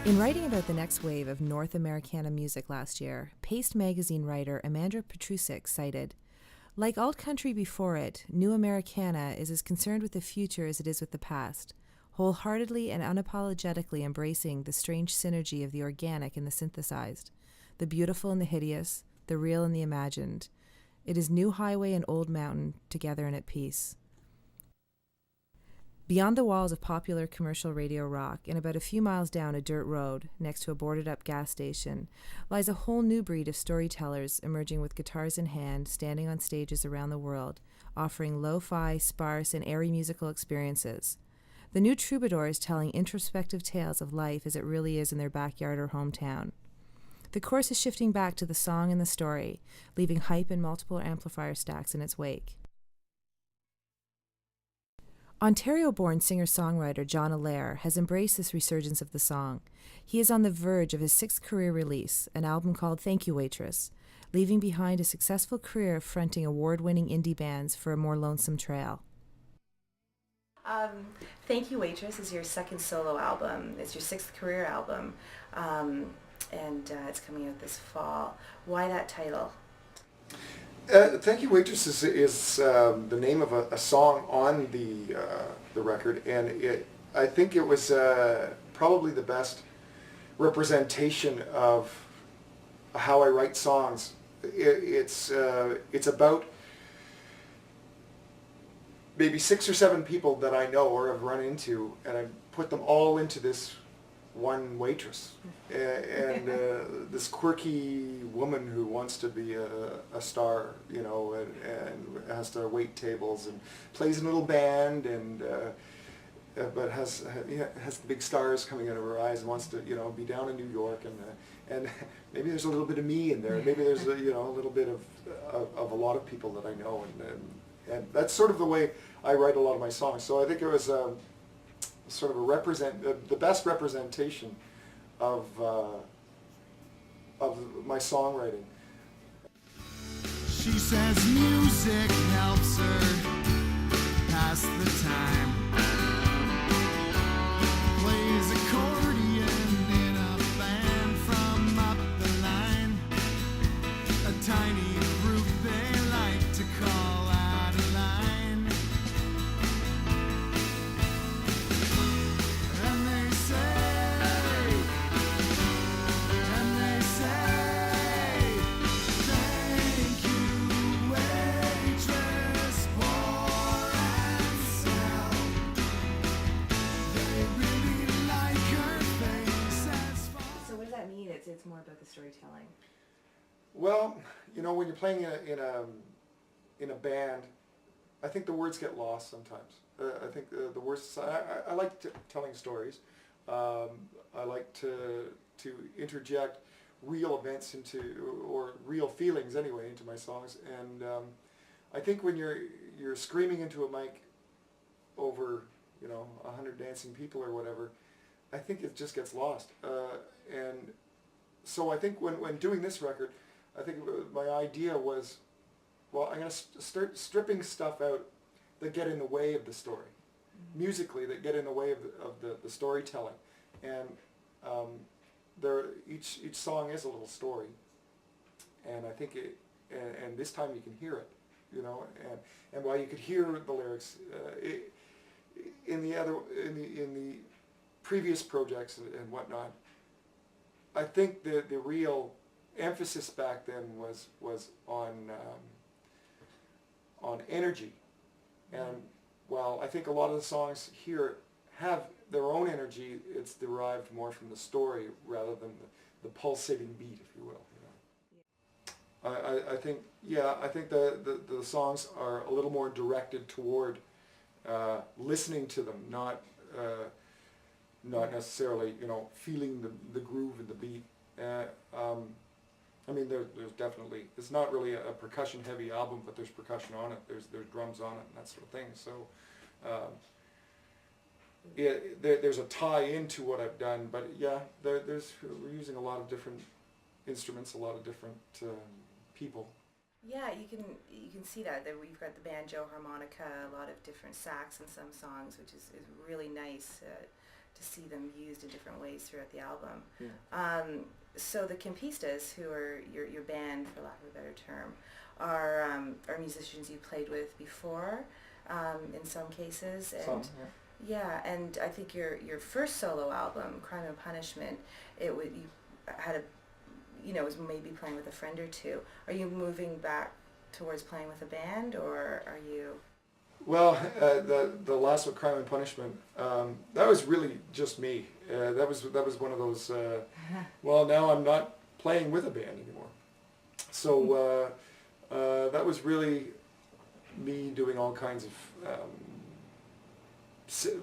In writing about the next wave of North Americana music last year, Paste magazine writer Amanda Petrusik cited, "Like alt country before it, New Americana is as concerned with the future as it is with the past, wholeheartedly and unapologetically embracing the strange synergy of the organic and the synthesized, the beautiful and the hideous, the real and the imagined. It is new highway and old mountain together and at peace." Beyond the walls of popular commercial radio rock, and about a few miles down a dirt road, next to a boarded-up gas station, lies a whole new breed of storytellers emerging with guitars in hand, standing on stages around the world, offering lo-fi, sparse, and airy musical experiences. The new troubadours telling introspective tales of life as it really is in their backyard or hometown. The course is shifting back to the song and the story, leaving hype and multiple amplifier stacks in its wake. Ontario-born singer-songwriter John Allaire has embraced this resurgence of the song. He is on the verge of his sixth career release, an album called You Waitress, leaving behind a successful career of fronting award-winning indie bands for a more lonesome trail. You Waitress is your second solo album. It's your sixth career album, and it's coming out this fall. Why that title? You Waitress is the name of a song on the record, and I think it was probably the best representation of how I write songs. It's about maybe 6 or 7 people that I know or have run into, and I put them all into this one waitress, and this quirky woman who wants to be a star, you know, and has to wait tables and plays in a little band, and but has the big stars coming out of her eyes and wants to, you know, be down in New York, and maybe there's a little bit of me in there, maybe there's a little bit of a lot of people that I know, and that's sort of the way I write a lot of my songs. So I think it was sort of the best representation of my songwriting. She says music helps her pass the time. Plays accordion in a band from up the line. A tiny group they like to call out of line. And they say, thank you, waitress, pour and sell. They really like her face as far. So what does that mean? It's more about the storytelling. Well, you know, when you're playing in a band, I think the words get lost sometimes. I think the words. I like telling stories. I like to interject real events into, or real feelings anyway, into my songs. And I think when you're screaming into a mic over, 100 dancing people or whatever, I think it just gets lost. And so I think when doing this record, I think my idea was, well, I'm going to start stripping stuff out that get in the way of the story, musically, that get in the way of the storytelling. And each song is a little story, and I think and this time you can hear it, and while you could hear the lyrics in the previous projects and whatnot, I think the real emphasis back then was on energy, and while I think a lot of the songs here have their own energy, it's derived more from the story rather than the pulsating beat, if you will. I think the songs are a little more directed toward listening to them, not necessarily feeling the groove and the beat. I mean, there's definitely, it's not really a percussion heavy album, but there's percussion on it, there's drums on it and that sort of thing. So there's a tie into what I've done, but yeah, we're using a lot of different instruments, a lot of different people. Yeah, you can see that we've got the banjo, harmonica, a lot of different sax in some songs, which is really nice to see them used in different ways throughout the album. Yeah. So the Campistas, who are your band, for lack of a better term, are musicians you played with before, in some cases. And Some, yeah. yeah, and I think your first solo album, Crime and Punishment, you had was maybe playing with a friend or two. Are you moving back towards playing with a band, or are you? Well, the last one, Crime and Punishment, that was really just me. That was one of those. Well, now I'm not playing with a band anymore. So that was really me doing all kinds of.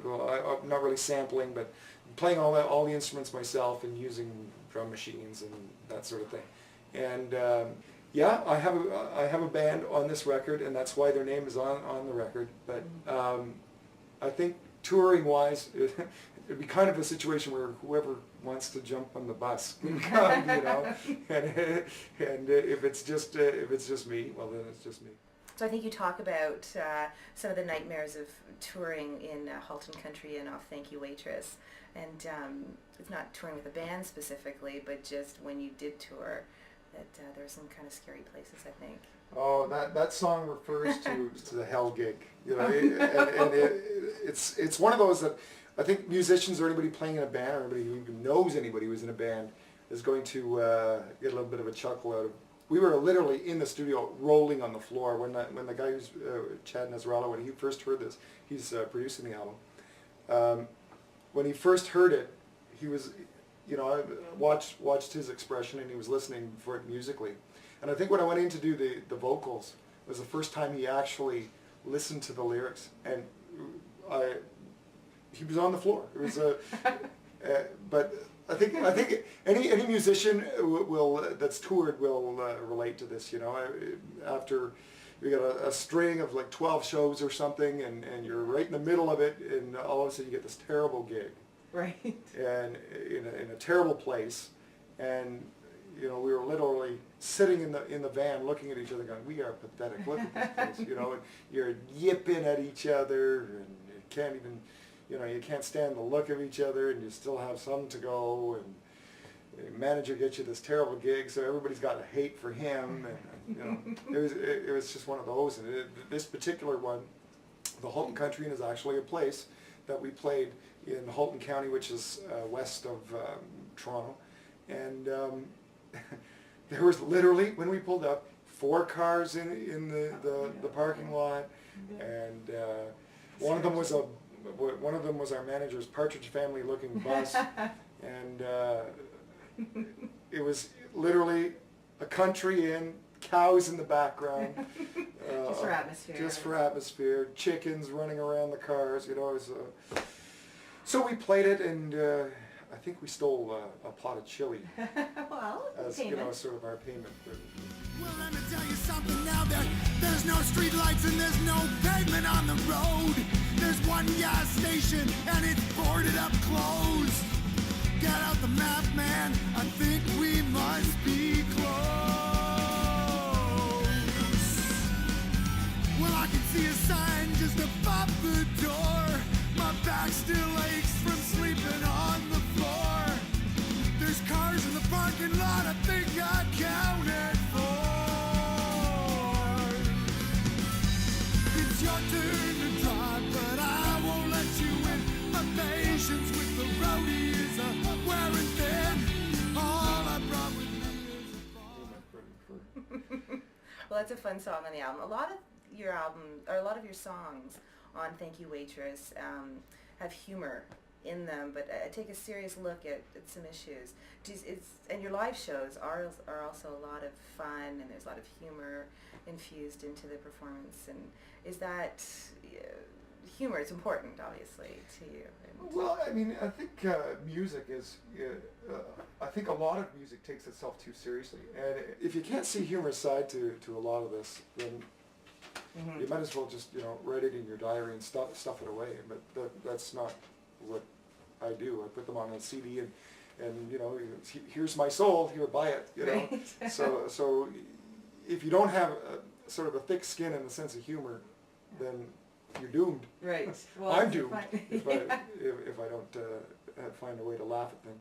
I'm not really sampling, but playing all the instruments myself and using drum machines and that sort of thing. And yeah, I have a band on this record, and that's why their name is on the record. But I think touring wise, it'd be kind of a situation where whoever wants to jump on the bus can come, and if it's just me, well then it's just me. So I think you talk about some of the nightmares of touring in Halton Country and off Thank You Waitress, and it's not touring with a band specifically, but just when you did tour, that there were some kind of scary places, I think. Oh, that song refers to the hell gig, it's one of those that I think musicians or anybody playing in a band or anybody who even knows anybody who's in a band is going to get a little bit of a chuckle out of. We were literally in the studio rolling on the floor when the guy who's Chad Nasrallah, when he first heard this, he's producing the album. When he first heard it, he was, I watched his expression, and he was listening for it musically. And I think when I went in to do the vocals, it was the first time he actually listened to the lyrics, and he was on the floor. It was but I think any musician that's toured will relate to this. After you got a string of like 12 shows or something, and you're right in the middle of it, and all of a sudden you get this terrible gig, right? And in a terrible place, and we were literally sitting in the van looking at each other, going, "We are pathetic. Look at this place." And you're yipping at each other, and you can't even. You can't stand the look of each other, and you still have some to go, and the manager gets you this terrible gig, so everybody's got a hate for him, and it was just one of those. And this particular one, the Halton Country Inn, is actually a place that we played in Halton County, which is west of Toronto, and there was literally, when we pulled up, 4 cars in the parking lot, and one of them was our manager's Partridge Family looking bus, and it was literally a country inn, cows in the background. Just for atmosphere. Just for atmosphere, chickens running around the cars, it was, so we played it, and I think we stole a pot of chili Well, as sort of our payment. Well, let me tell you something now. There's no street lights and there's no pavement on the road. There's one gas station and it's boarded up closed. Get out the map, man. I think we must be close. Well, I can see a sign just above the door. My back still aches from sleeping on the floor. There's cars in the parking lot, I think I counted 4. It's your turn to drive, but I won't let you in. My patience with the roadie is wearing thin. All I brought with me is a ball. Well, that's a fun song on the album. A lot of your songs on Thank You Waitress have humor in them, but take a serious look at some issues. And your live shows are also a lot of fun, and there's a lot of humor infused into the performance. And is that humor is important, obviously, to you? Well, I mean, I think music is, I think a lot of music takes itself too seriously. And if you can't see humorous side to a lot of this, then you might as well just, write it in your diary and stuff it away. But that's not what I do. I put them on a CD and here's my soul, here, buy it, Right. So if you don't have sort of a thick skin and a sense of humor, then you're doomed. Right. Well, I'm it's doomed fine. if I don't find a way to laugh at things.